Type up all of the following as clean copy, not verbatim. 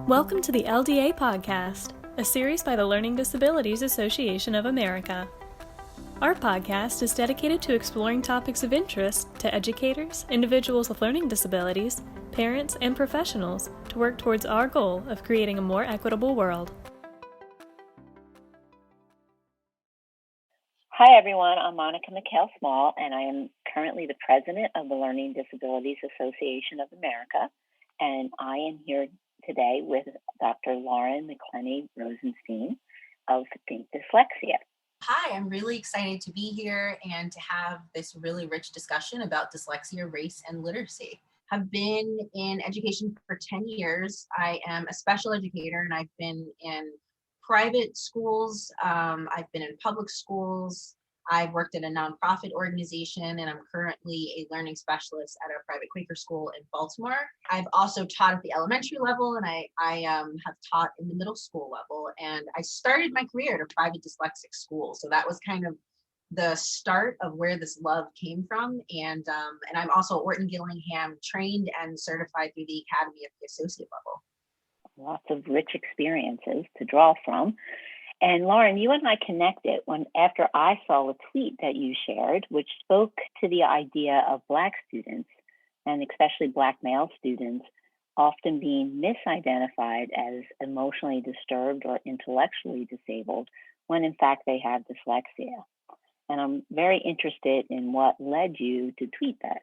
Welcome to the LDA Podcast, a series by the Learning Disabilities Association of America. Our podcast is dedicated to exploring topics of interest to educators, individuals with learning disabilities, parents, and professionals to work towards our goal of creating a more equitable world. Hi everyone, I'm Monica McHale-Small, and I am currently the president of the Learning Disabilities Association of America, and I am here today with Dr. Lauren McClenney-Rosenstein of Think Dyslexia. Hi, I'm really excited to be here and to have this really rich discussion about dyslexia, race, and literacy. I've been in education for 10 years. I am a special educator, and I've been in private schools. I've been in public schools. I've worked at a nonprofit organization, and I'm currently a learning specialist at a private Quaker school in Baltimore. I've also taught at the elementary level, and I have taught in the middle school level. And I started my career at a private dyslexic school, so that was kind of the start of where this love came from. And I'm also Orton Gillingham trained and certified through the Academy at the associate level. Lots of rich experiences to draw from. And Lauren, you and I connected after I saw a tweet that you shared, which spoke to the idea of Black students, and especially Black male students, often being misidentified as emotionally disturbed or intellectually disabled, when in fact they have dyslexia. And I'm very interested in what led you to tweet that.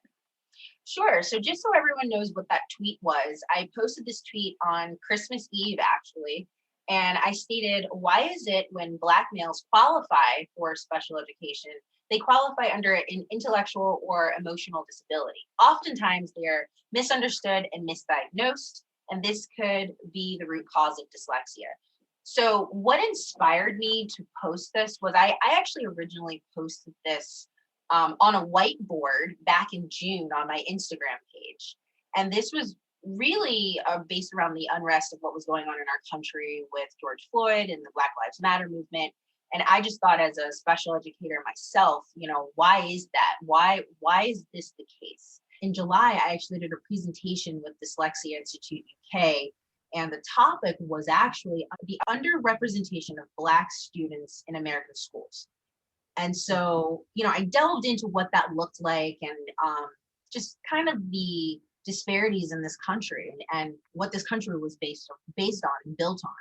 Sure. So just so everyone knows what that tweet was, I posted this tweet on Christmas Eve, actually. And I stated, why is it when Black males qualify for special education, they qualify under an intellectual or emotional disability? Oftentimes they're misunderstood and misdiagnosed, and this could be the root cause of dyslexia. So what inspired me to post this was I actually originally posted this on a whiteboard back in June on my Instagram page. And this was really based around the unrest of what was going on in our country with George Floyd and the Black Lives Matter movement. And I just thought, as a special educator myself, why is that? Why is this the case? In July, I actually did a presentation with Dyslexia Institute UK, and the topic was actually the underrepresentation of Black students in American schools. And so, I delved into what that looked like, and just kind of the disparities in this country and what this country was based on and built on.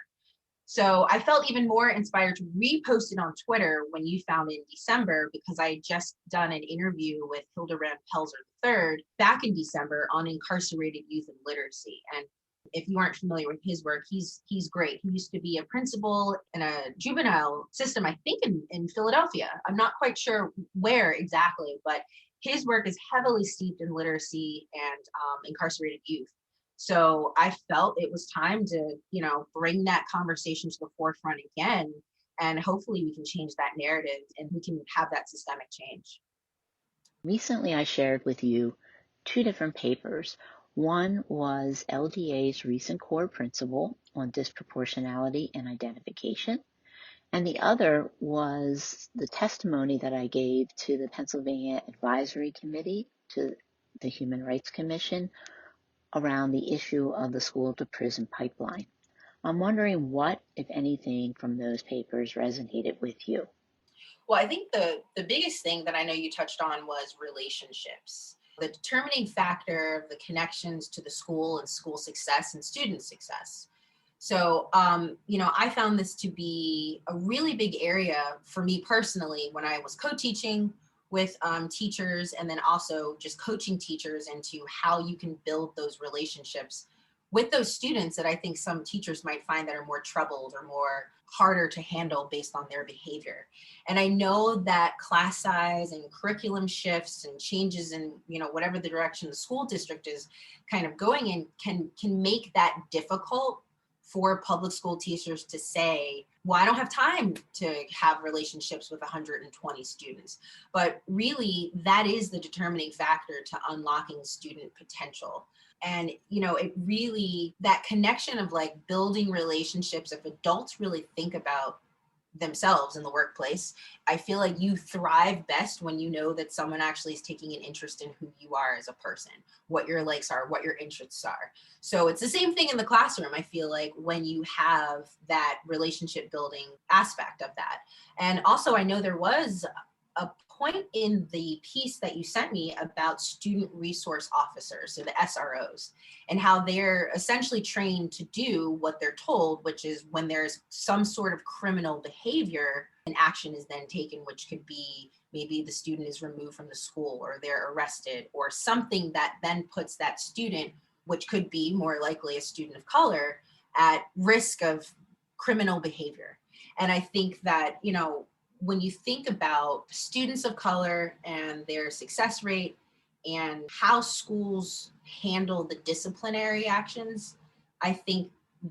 So I felt even more inspired to repost it on Twitter when you found it in December, because I had just done an interview with Hildebrand Pelzer III back in December on incarcerated youth and literacy. And if you aren't familiar with his work, he's great. He used to be a principal in a juvenile system, I think in Philadelphia. I'm not quite sure where exactly, but his work is heavily steeped in literacy and incarcerated youth. So I felt it was time to, bring that conversation to the forefront again, and hopefully we can change that narrative and we can have that systemic change. Recently, I shared with you two different papers. One was LDA's recent core principle on disproportionality and identification. And the other was the testimony that I gave to the Pennsylvania Advisory Committee to the Human Rights Commission around the issue of the school-to-prison pipeline. I'm wondering what, if anything, from those papers resonated with you. Well, I think the biggest thing that I know you touched on was relationships. The determining factor of the connections to the school and school success and student success. So, I found this to be a really big area for me personally when I was co-teaching with teachers, and then also just coaching teachers into how you can build those relationships with those students that I think some teachers might find that are more troubled or more harder to handle based on their behavior. And I know that class size and curriculum shifts and changes in, whatever the direction the school district is kind of going in can make that difficult for public school teachers to say, well, I don't have time to have relationships with 120 students. But really, that is the determining factor to unlocking student potential. And, it really, that connection of like building relationships, if adults really think about themselves in the workplace. I feel like you thrive best when you know that someone actually is taking an interest in who you are as a person, what your likes are, what your interests are. So it's the same thing in the classroom. I feel like when you have that relationship building aspect of that. And also, I know there was a point in the piece that you sent me about student resource officers, so the SROs, and how they're essentially trained to do what they're told, which is when there's some sort of criminal behavior, an action is then taken, which could be maybe the student is removed from the school or they're arrested or something that then puts that student, which could be more likely a student of color, at risk of criminal behavior. And I think that, when you think about students of color and their success rate and how schools handle the disciplinary actions, I think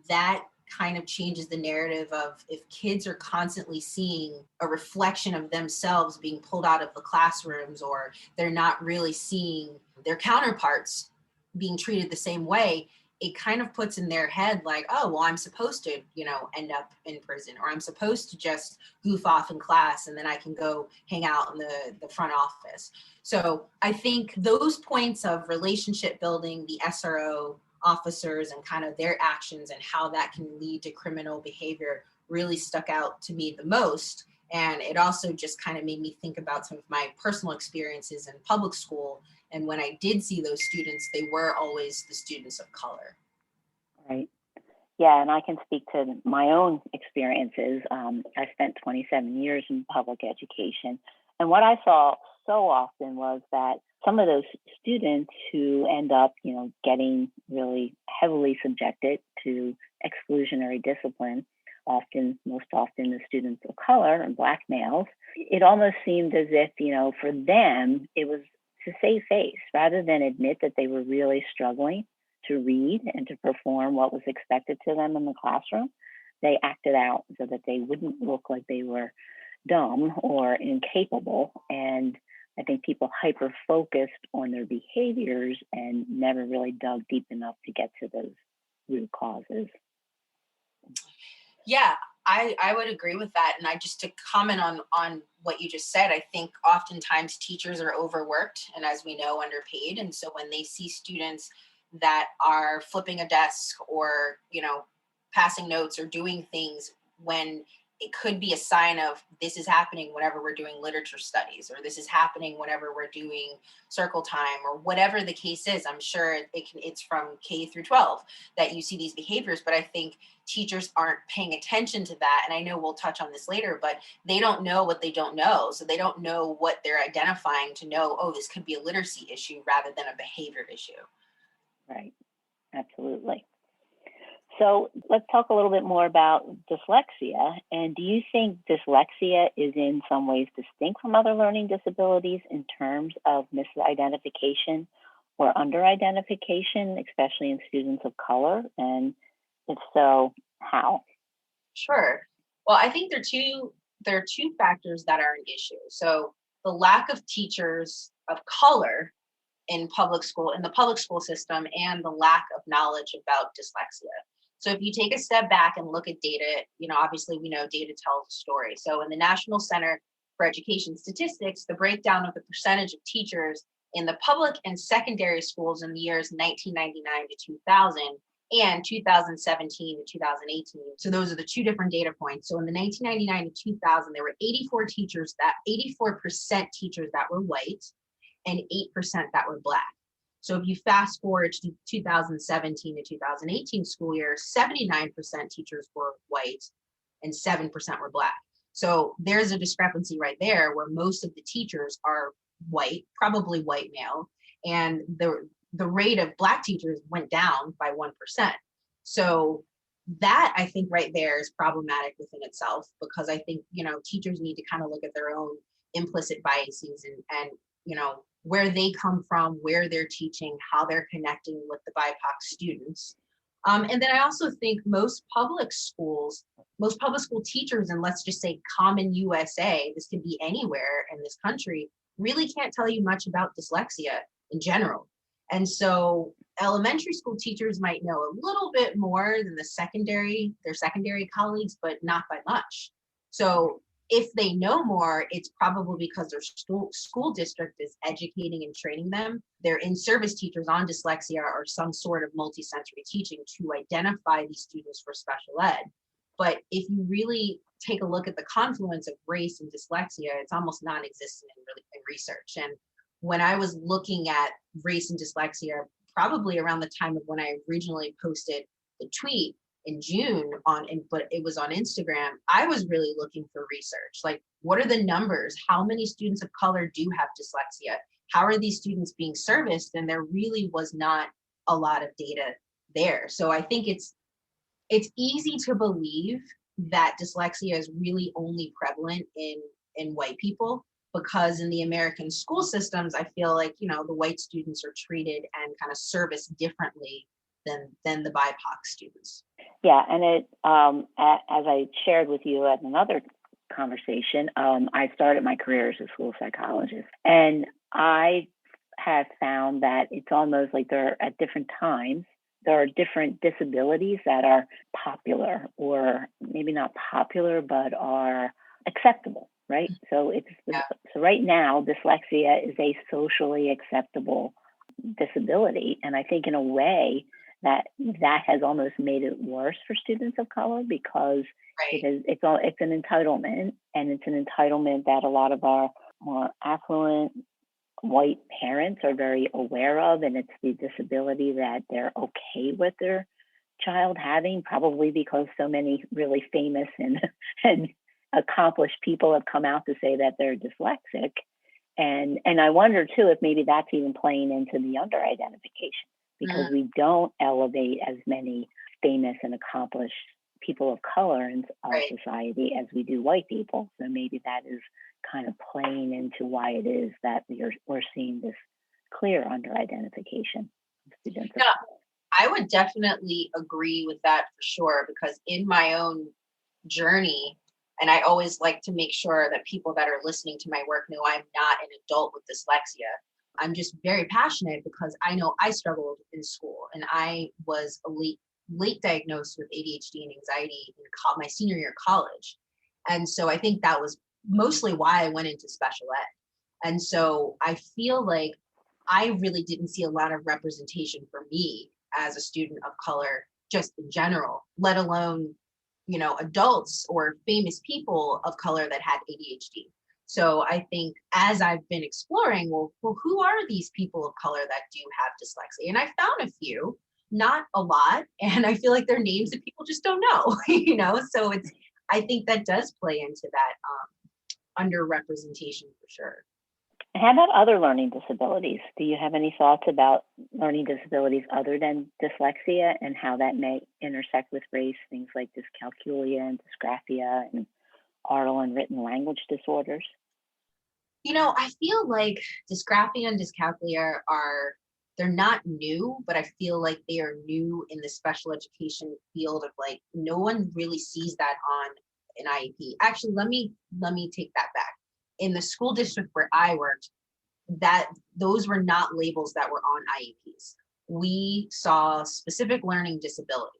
that kind of changes the narrative of if kids are constantly seeing a reflection of themselves being pulled out of the classrooms, or they're not really seeing their counterparts being treated the same way, it kind of puts in their head like, oh, well, I'm supposed to, end up in prison, or I'm supposed to just goof off in class and then I can go hang out in the front office. So I think those points of relationship building, the SRO officers and kind of their actions and how that can lead to criminal behavior really stuck out to me the most. And it also just kind of made me think about some of my personal experiences in public school. And when I did see those students, they were always the students of color. Right. Yeah, and I can speak to my own experiences. I spent 27 years in public education. And what I saw so often was that some of those students who end up, getting really heavily subjected to exclusionary discipline, most often the students of color and Black males, it almost seemed as if, for them, it was to save face rather than admit that they were really struggling to read and to perform what was expected to them in the classroom. They acted out so that they wouldn't look like they were dumb or incapable. And I think people hyper-focused on their behaviors and never really dug deep enough to get to those root causes. Yeah, I would agree with that. And just to comment on what you just said, I think oftentimes teachers are overworked and, as we know, underpaid. And so when they see students that are flipping a desk or, passing notes or doing things when it could be a sign of this is happening whenever we're doing literature studies, or this is happening whenever we're doing circle time, or whatever the case is. I'm sure it's from K through 12 that you see these behaviors, but I think teachers aren't paying attention to that. And I know we'll touch on this later, but they don't know what they don't know. So they don't know what they're identifying to know, oh, this could be a literacy issue rather than a behavior issue. Right. Absolutely. So let's talk a little bit more about dyslexia. And do you think dyslexia is in some ways distinct from other learning disabilities in terms of misidentification or underidentification, especially in students of color? And if so, how? Sure. Well, I think there are two factors that are an issue. So the lack of teachers of color in the public school system, and the lack of knowledge about dyslexia. So if you take a step back and look at data, obviously we know data tells a story. So in the National Center for Education Statistics, the breakdown of the percentage of teachers in the public and secondary schools in the years 1999 to 2000 and 2017 to 2018. So those are the two different data points. So in the 1999 to 2000, there were 84% teachers that were white and 8% that were Black. So if you fast forward to 2017 to 2018 school year, 79% teachers were white and 7% were Black. So there's a discrepancy right there where most of the teachers are white, probably white male, and the rate of Black teachers went down by 1%. So that, I think, right there is problematic within itself, because I think, teachers need to kind of look at their own implicit biases and where they come from, where they're teaching, how they're connecting with the BIPOC students. And then I also think most public school teachers, and let's just say common USA, this could be anywhere in this country, really can't tell you much about dyslexia in general. And so elementary school teachers might know a little bit more than their secondary colleagues, but not by much. So if they know more, it's probably because their school district is educating and training them. Their in-service teachers on dyslexia or some sort of multisensory teaching to identify these students for special ed. But if you really take a look at the confluence of race and dyslexia, it's almost non-existent in research. And when I was looking at race and dyslexia, probably around the time of when I originally posted the tweet in June but it was on Instagram, I was really looking for research. Like, what are the numbers? How many students of color do have dyslexia? How are these students being serviced? And there really was not a lot of data there. So I think it's easy to believe that dyslexia is really only prevalent in white people, because in the American school systems, I feel like, the white students are treated and kind of serviced differently than the BIPOC students. Yeah, and as I shared with you at another conversation, I started my career as a school psychologist, and I have found that it's almost like at different times, there are different disabilities that are popular, or maybe not popular, but are acceptable, right? So so right now, dyslexia is a socially acceptable disability, and I think in a way that has almost made it worse for students of color, because it's an entitlement, and it's an entitlement that a lot of our more affluent white parents are very aware of, and it's the disability that they're okay with their child having, probably because so many really famous and accomplished people have come out to say that they're dyslexic. And I wonder too if maybe that's even playing into the under-identification, because we don't elevate as many famous and accomplished people of color in our society as we do white people. So maybe that is kind of playing into why it is that we're seeing this clear under-identification of students. Yeah, I would definitely agree with that for sure, because in my own journey, and I always like to make sure that people that are listening to my work know I'm not an adult with dyslexia. I'm just very passionate because I know I struggled in school, and I was late diagnosed with ADHD and anxiety in my senior year of college. And so I think that was mostly why I went into special ed. And so I feel like I really didn't see a lot of representation for me as a student of color, just in general, let alone, adults or famous people of color that had ADHD. So I think as I've been exploring, well, who are these people of color that do have dyslexia? And I found a few, not a lot. And I feel like they're names that people just don't know, so I think that does play into that underrepresentation for sure. How about other learning disabilities? Do you have any thoughts about learning disabilities other than dyslexia and how that may intersect with race, things like dyscalculia and dysgraphia and oral and written language disorders? I feel like dysgraphia and dyscalculia they're not new, but I feel like they are new in the special education field of, like, no one really sees that on an IEP. Actually, let me take that back. In the school district where I worked, those were not labels that were on IEPs. We saw specific learning disability.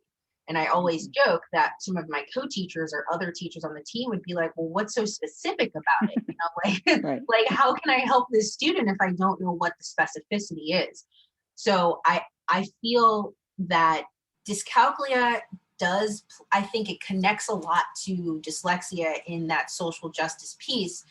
And I always joke that some of my co-teachers or other teachers on the team would be like, well, what's so specific about it? Right. Like, how can I help this student if I don't know what the specificity is? So I feel that dyscalculia I think it connects a lot to dyslexia in that social justice piece,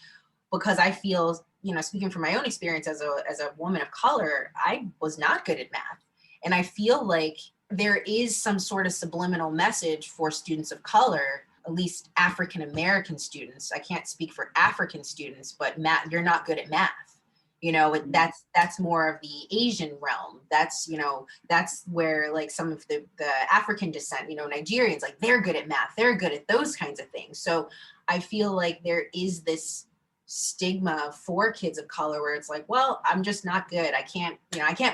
because I feel, speaking from my own experience as a woman of color, I was not good at math. And I feel like there is some sort of subliminal message for students of color, at least African American students. I can't speak for African students, but math, you're not good at math. That's more of the Asian realm. That's where, like, some of the African descent, Nigerians, like, they're good at math. They're good at those kinds of things. So I feel like there is this stigma for kids of color where it's like, well, I'm just not good. I can't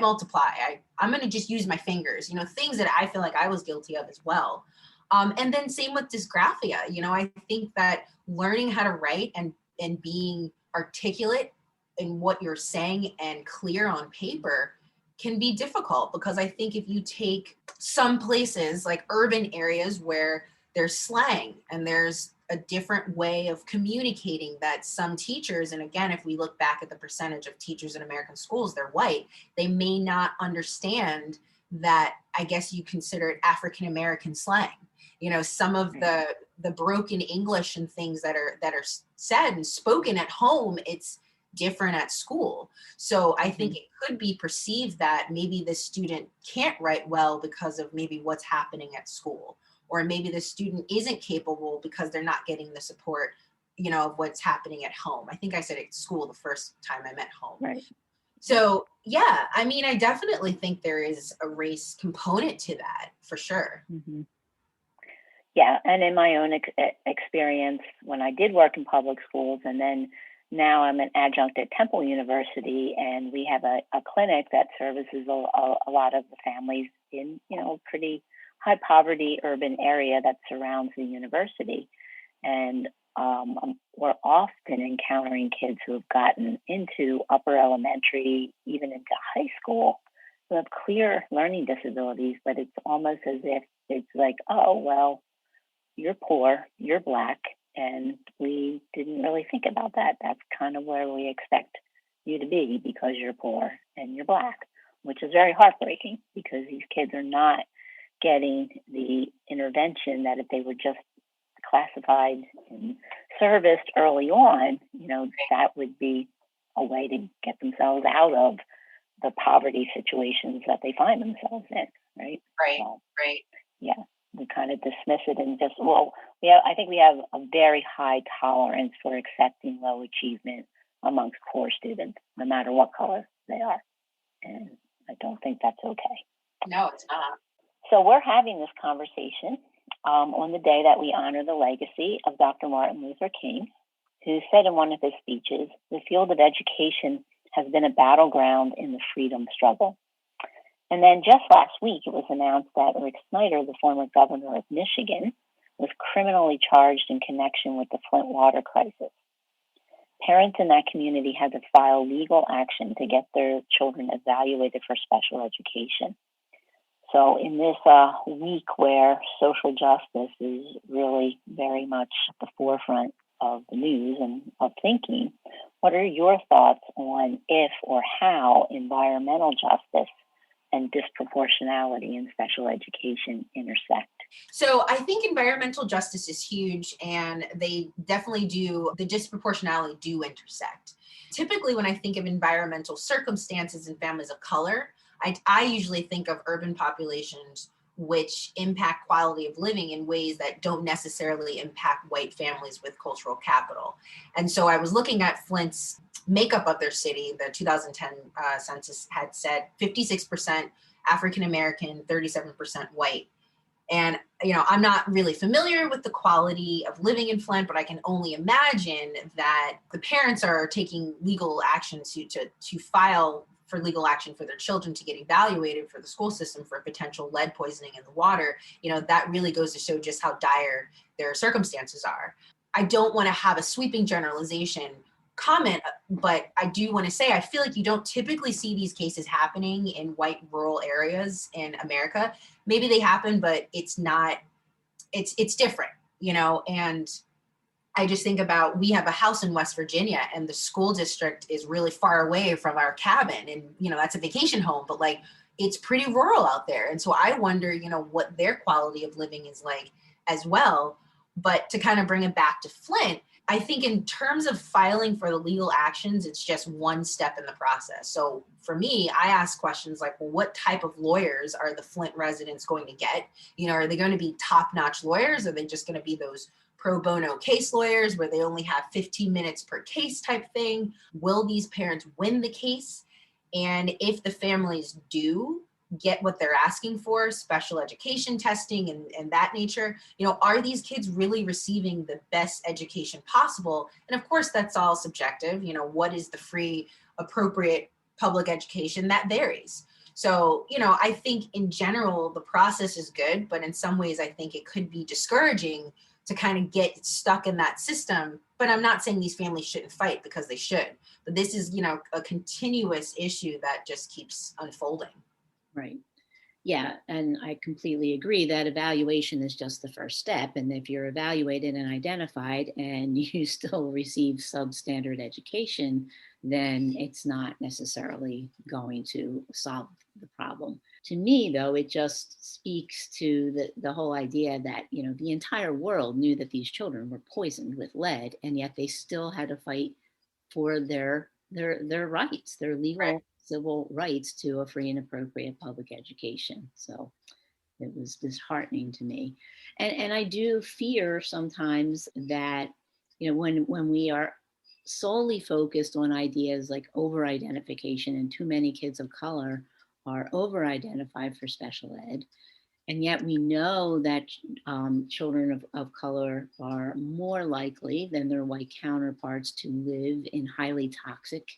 multiply. I'm going to just use my fingers, things that I feel like I was guilty of as well. And then same with dysgraphia. I think that learning how to write and being articulate in what you're saying and clear on paper can be difficult, because I think if you take some places like urban areas where there's slang and there's a different way of communicating that some teachers, and again, if we look back at the percentage of teachers in American schools, they're white, they may not understand that, I guess you consider it African-American slang. You know, some of the broken English and things that are said and spoken at home, it's different at school. So I think it could be perceived that maybe the student can't write well because of maybe what's happening at school, or maybe the student isn't capable because they're not getting the support, you know, of what's happening at home. I think I said at school the first time I meant home. Right. So yeah, I mean, I definitely think there is a race component to that for sure. Mm-hmm. Yeah, and in my own experience, when I did work in public schools, and then now I'm an adjunct at Temple University, and we have a clinic that services a lot of the families in, you know, pretty high poverty urban area that surrounds the university. And we're often encountering kids who have gotten into upper elementary, even into high school, who have clear learning disabilities, but it's almost as if it's like, oh, well, you're poor, you're Black, and we didn't really think about that. That's kind of where we expect you to be because you're poor and you're Black, which is very heartbreaking because these kids are not getting the intervention that if they were just classified and serviced early on, you know, that would be a way to get themselves out of the poverty situations that they find themselves in, right? Right, so, right. Yeah, we kind of dismiss it and just, well, I think we have a very high tolerance for accepting low achievement amongst poor students, no matter what color they are. And I don't think that's okay. No, it's not. So we're having this conversation on the day that we honor the legacy of Dr. Martin Luther King, who said in one of his speeches, the field of education has been a battleground in the freedom struggle. And then just last week, it was announced that Rick Snyder, the former governor of Michigan, was criminally charged in connection with the Flint water crisis. Parents in that community had to file legal action to get their children evaluated for special education. So in this week where social justice is really very much at the forefront of the news and of thinking, what are your thoughts on if or how environmental justice and disproportionality in special education intersect? So I think environmental justice is huge, and they definitely do, the disproportionality do intersect. Typically, when I think of environmental circumstances in families of color, I usually think of urban populations which impact quality of living in ways that don't necessarily impact white families with cultural capital. And so I was looking at Flint's makeup of their city. The 2010 census had said 56% African-American, 37% white. And, you know, I'm not really familiar with the quality of living in Flint, but I can only imagine that the parents are taking legal action to file for legal action for their children to get evaluated for the school system for potential lead poisoning in the water. You know, that really goes to show just how dire their circumstances are. I don't want to have a sweeping generalization comment, but I do want to say, I feel like you don't typically see these cases happening in white rural areas in America. Maybe they happen, but it's not, it's different, you know, and I just think about, we have a house in West Virginia and the school district is really far away from our cabin, and, you know, that's a vacation home, but like, it's pretty rural out there. And so I wonder, you know, what their quality of living is like as well. But to kind of bring it back to Flint, I think in terms of filing for the legal actions, it's just one step in the process. So for me, I ask questions like, well, what type of lawyers are the Flint residents going to get? You know, are they going to be top-notch lawyers? Are they just going to be those pro bono case lawyers where they only have 15 minutes per case type thing? Will these parents win the case? And if the families do get what they're asking for, special education testing and that nature, you know, are these kids really receiving the best education possible? And of course, that's all subjective. You know, what is the free, appropriate public education? That varies. So, you know, I think in general, the process is good, but in some ways, I think it could be discouraging to kind of get stuck in that system. But I'm not saying these families shouldn't fight, because they should. But this is, you know, a continuous issue that just keeps unfolding. Right. Yeah, and I completely agree that evaluation is just the first step. And if you're evaluated and identified and you still receive substandard education, then it's not necessarily going to solve the problem. To me, though, it just speaks to the whole idea that, the entire world knew that these children were poisoned with lead, and yet they still had to fight for their rights, their Right. legal civil rights to a free and appropriate public education. So it was disheartening to me. And I do fear sometimes that, when we are solely focused on ideas like over identification, and too many kids of color are over identified for special ed, and yet we know that children of color are more likely than their white counterparts to live in highly toxic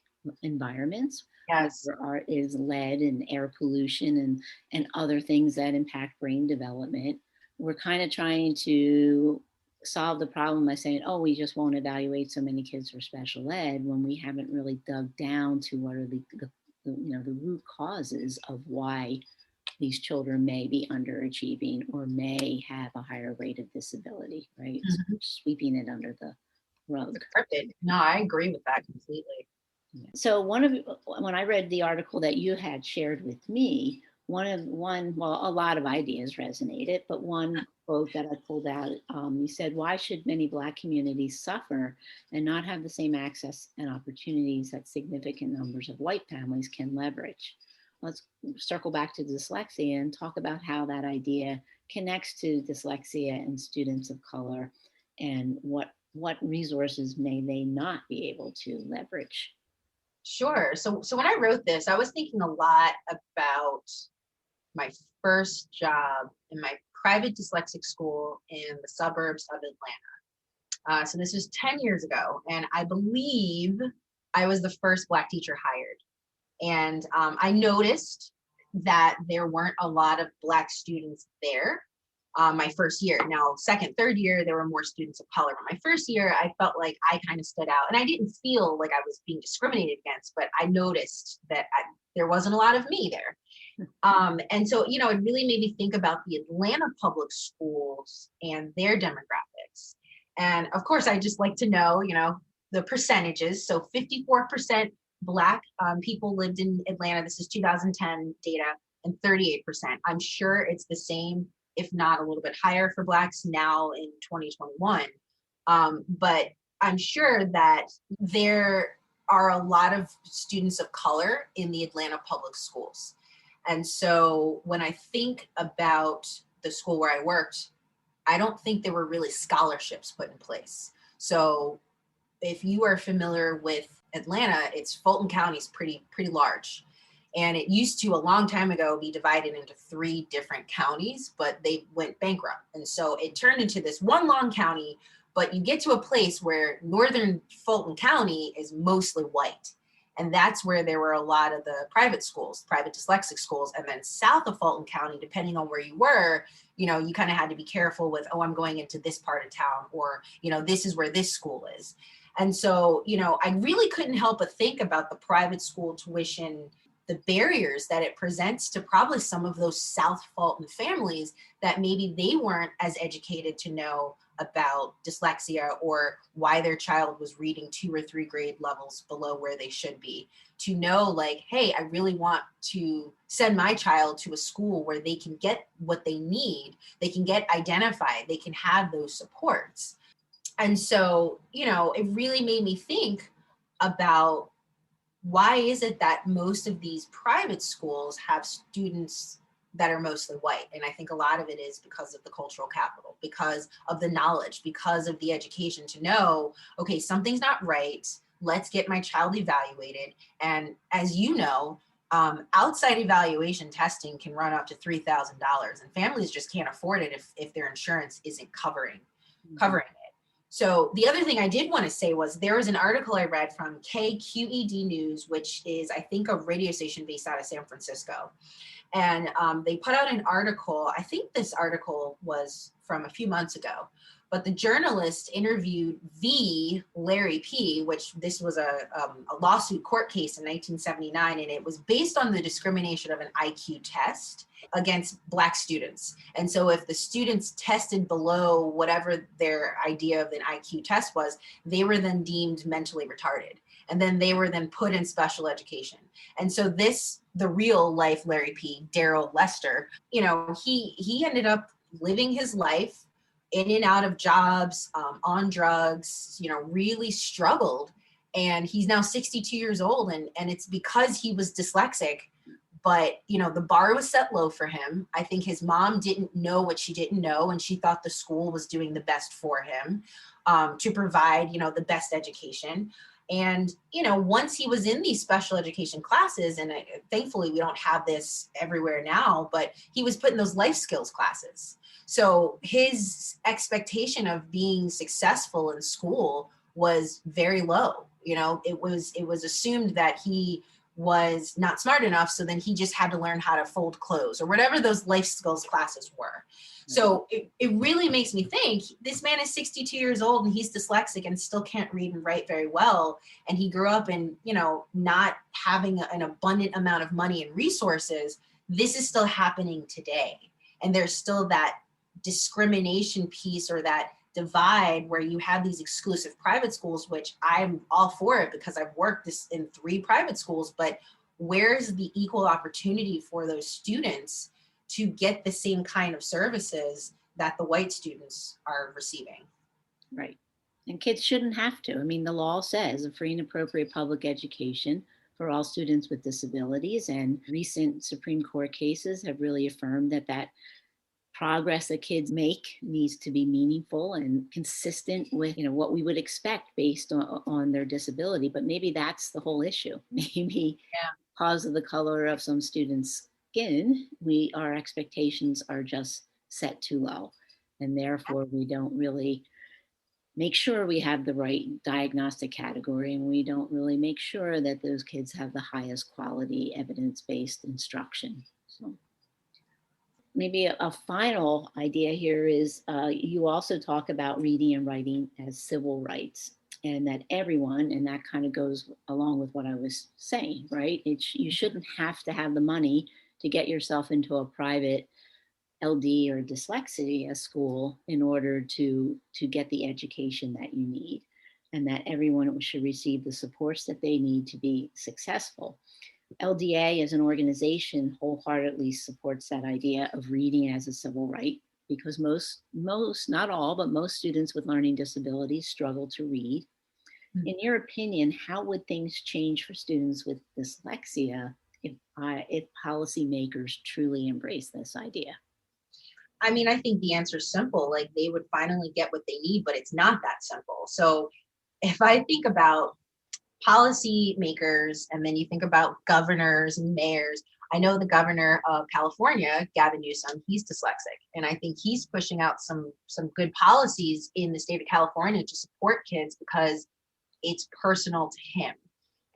environments where Yes. there is lead and air pollution and other things that impact brain development. We're kind of trying to solve the problem by saying, oh, we just won't evaluate so many kids for special ed, when we haven't really dug down to what are the root causes of why these children may be underachieving or may have a higher rate of disability, right? So Mhm. sweeping it under the rug. Perfect. No, I agree with that completely. Yeah. So when I read the article that you had shared with me, a lot of ideas resonated, but one quote that I pulled out, you said, "Why should many Black communities suffer and not have the same access and opportunities that significant numbers of white families can leverage?" Let's circle back to dyslexia and talk about how that idea connects to dyslexia and students of color, and what resources may they not be able to leverage. Sure. So when I wrote this, I was thinking a lot about my first job in my private dyslexic school in the suburbs of Atlanta. So this was 10 years ago, and I believe I was the first Black teacher hired. And I noticed that there weren't a lot of Black students there my first year. Now, second, third year, there were more students of color. But my first year, I felt like I kind of stood out. And I didn't feel like I was being discriminated against, but I noticed that there wasn't a lot of me there. And so, it really made me think about the Atlanta public schools and their demographics. And of course, I just like to know, the percentages. So 54% Black people lived in Atlanta. This is 2010 data, and 38%. I'm sure it's the same, if not a little bit higher for Blacks now in 2021. But I'm sure that there are a lot of students of color in the Atlanta public schools. And so when I think about the school where I worked, I don't think there were really scholarships put in place. So if you are familiar with Atlanta, it's Fulton County is pretty large. And it used to, a long time ago, be divided into 3 different counties, but they went bankrupt. And so it turned into this one long county, but you get to a place where northern Fulton County is mostly white. And that's where there were a lot of the private schools, private dyslexic schools. And then south of Fulton County, depending on where you were, you kind of had to be careful with, oh, I'm going into this part of town, or, this is where this school is. And so, I really couldn't help but think about the private school tuition, the barriers that it presents to probably some of those South Fulton families that maybe they weren't as educated to know about dyslexia, or why their child was reading 2 or 3 grade levels below where they should be, to know like, hey, I really want to send my child to a school where they can get what they need, they can get identified, they can have those supports. And so, it really made me think about, why is it that most of these private schools have students that are mostly white? And I think a lot of it is because of the cultural capital, because of the knowledge, because of the education to know, okay, something's not right. Let's get my child evaluated. And as you know, outside evaluation testing can run up to $3,000, and families just can't afford it if their insurance isn't covering it. So the other thing I did want to say was, there was an article I read from KQED News, which is, I think, a radio station based out of San Francisco. And they put out an article. I think this article was from a few months ago, But the journalist interviewed the Larry P., which this was a lawsuit court case in 1979, and it was based on the discrimination of an IQ test against Black students. And so if the students tested below whatever their idea of an IQ test was, they were then deemed mentally retarded. And then they were then put in special education. And so the real life Larry P., Daryl Lester, he ended up living his life in and out of jobs, on drugs, really struggled. And he's now 62 years old. And it's because he was dyslexic, but, the bar was set low for him. I think his mom didn't know what she didn't know. And she thought the school was doing the best for him, to provide, the best education. And, once he was in these special education classes, and thankfully we don't have this everywhere now, but he was put in those life skills classes. So his expectation of being successful in school was very low. It was assumed that he was not smart enough. So then he just had to learn how to fold clothes or whatever those life skills classes were. So it really makes me think, this man is 62 years old and he's dyslexic and still can't read and write very well. And he grew up in, not having an abundant amount of money and resources. This is still happening today. And there's still that discrimination piece, or that divide, where you have these exclusive private schools, which I'm all for it because I've worked in 3 private schools, but where's the equal opportunity for those students to get the same kind of services that the white students are receiving? Right. And kids shouldn't have to. I mean, the law says a free and appropriate public education for all students with disabilities, and recent Supreme Court cases have really affirmed that progress that kids make needs to be meaningful and consistent with, what we would expect based on their disability. But maybe that's the whole issue. Maybe because of the color of some students' skin, our expectations are just set too low. And therefore, we don't really make sure we have the right diagnostic category, and we don't really make sure that those kids have the highest quality evidence-based instruction. So maybe a final idea here is you also talk about reading and writing as civil rights, and that everyone, and that kind of goes along with what I was saying, right? You shouldn't have to have the money to get yourself into a private LD or dyslexia school in order to get the education that you need, and that everyone should receive the supports that they need to be successful. LDA as an organization wholeheartedly supports that idea of reading as a civil right, because most, not all, but most students with learning disabilities struggle to read. Mm-hmm. In your opinion, how would things change for students with dyslexia if policymakers truly embrace this idea? I mean, I think the answer is simple. Like, they would finally get what they need, but it's not that simple. So if I think about policy makers, and then you think about governors and mayors, I know the governor of California, Gavin Newsom, he's dyslexic. And I think he's pushing out some good policies in the state of California to support kids because it's personal to him.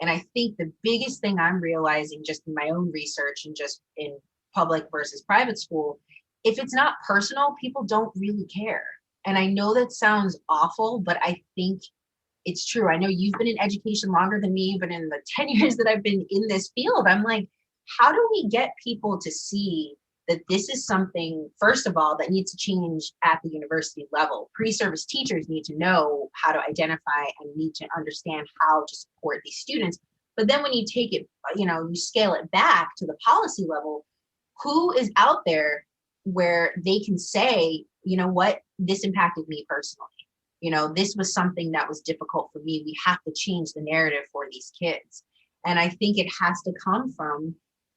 And I think the biggest thing I'm realizing just in my own research and just in public versus private school, if it's not personal, people don't really care. And I know that sounds awful, but I think it's true. I know you've been in education longer than me, but in the 10 years that I've been in this field, I'm like, how do we get people to see that this is something, first of all, that needs to change at the university level? Pre-service teachers need to know how to identify and need to understand how to support these students. But then when you take it, you scale it back to the policy level, who is out there where they can say, you know what, this impacted me personally. This was something that was difficult for me. We have to change the narrative for these kids. And I think it has to come from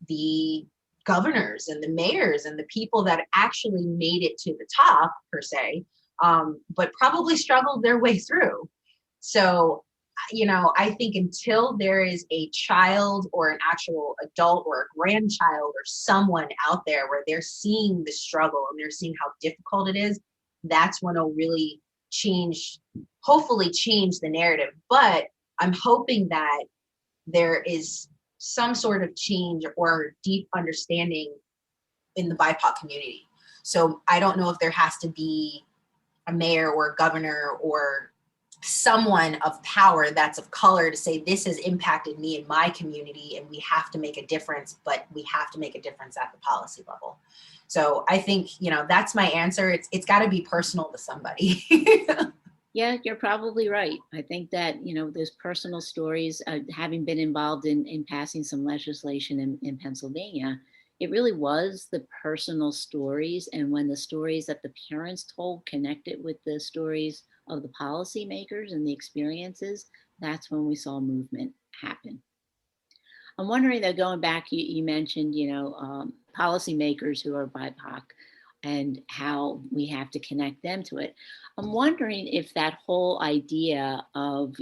the governors and the mayors and the people that actually made it to the top, per se, but probably struggled their way through. So, I think until there is a child or an actual adult or a grandchild or someone out there where they're seeing the struggle and they're seeing how difficult it is, that's when it'll really hopefully change the narrative. But I'm hoping that there is some sort of change or deep understanding in the BIPOC community. So I don't know if there has to be a mayor or a governor or someone of power that's of color to say, this has impacted me in my community and we have to make a difference, but we have to make a difference at the policy level. So I think, that's my answer. It's got to be personal to somebody. Yeah, you're probably right. I think that, those personal stories, having been involved in passing some legislation in Pennsylvania, it really was the personal stories. And when the stories that the parents told connected with the stories of the policymakers and the experiences, that's when we saw movement happen. I'm wondering, though, going back, you mentioned, policymakers who are BIPOC and how we have to connect them to it. I'm wondering if that whole idea of,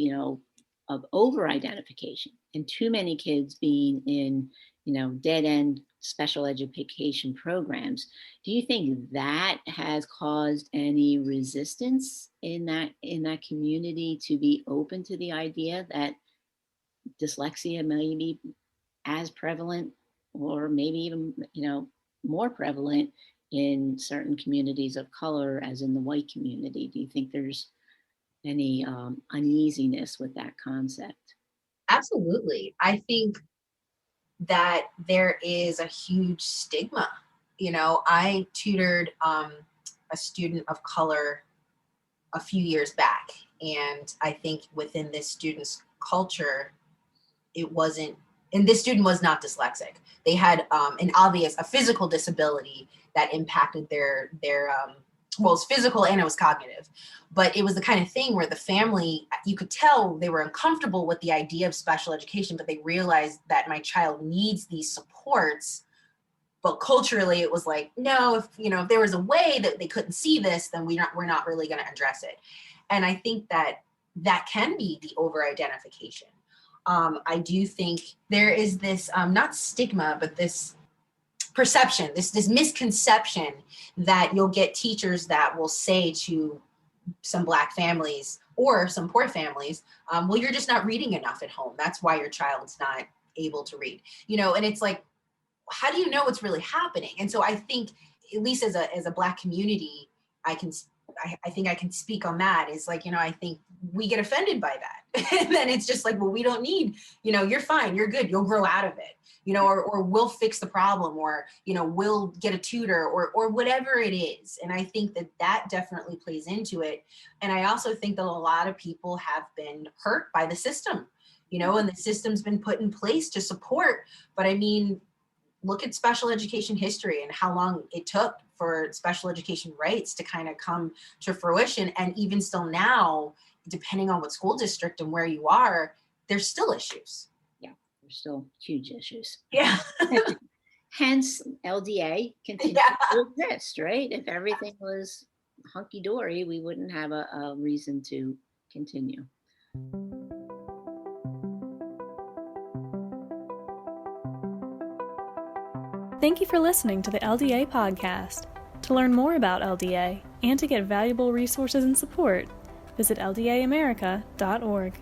of over-identification and too many kids being in, dead-end special education programs, do you think that has caused any resistance in that community to be open to the idea that dyslexia may be as prevalent or maybe even, more prevalent in certain communities of color as in the white community? Do you think there's any uneasiness with that concept? Absolutely. I think that there is a huge stigma. I tutored a student of color a few years back, and I think within this student's culture, it wasn't, and this student was not dyslexic. They had a physical disability that impacted their well, it was physical and it was cognitive, but it was the kind of thing where the family, you could tell they were uncomfortable with the idea of special education, but they realized that my child needs these supports. But culturally, it was like, no, if there was a way that they couldn't see this, then we're not really going to address it. And I think that can be the over-identification. I do think there is this not stigma, but this perception, this misconception that you'll get teachers that will say to some Black families or some poor families, well, you're just not reading enough at home. That's why your child's not able to read. And it's like, how do you know what's really happening? And so I think, at least as a Black community, I think I can speak on that. Is like, I think we get offended by that. And then it's just like, well, we don't need, you're fine, you're good, you'll grow out of it, or we'll fix the problem, or, we'll get a tutor or whatever it is. And I think that definitely plays into it. And I also think that a lot of people have been hurt by the system, and the system's been put in place to support. But I mean, look at special education history and how long it took for special education rights to kind of come to fruition. And even still now, depending on what school district and where you are, there's still issues. Yeah, there's still huge issues. Yeah. Hence, LDA continues to exist, right? If everything was hunky-dory, we wouldn't have a reason to continue. Thank you for listening to the LDA podcast. To learn more about LDA and to get valuable resources and support, visit ldaamerica.org.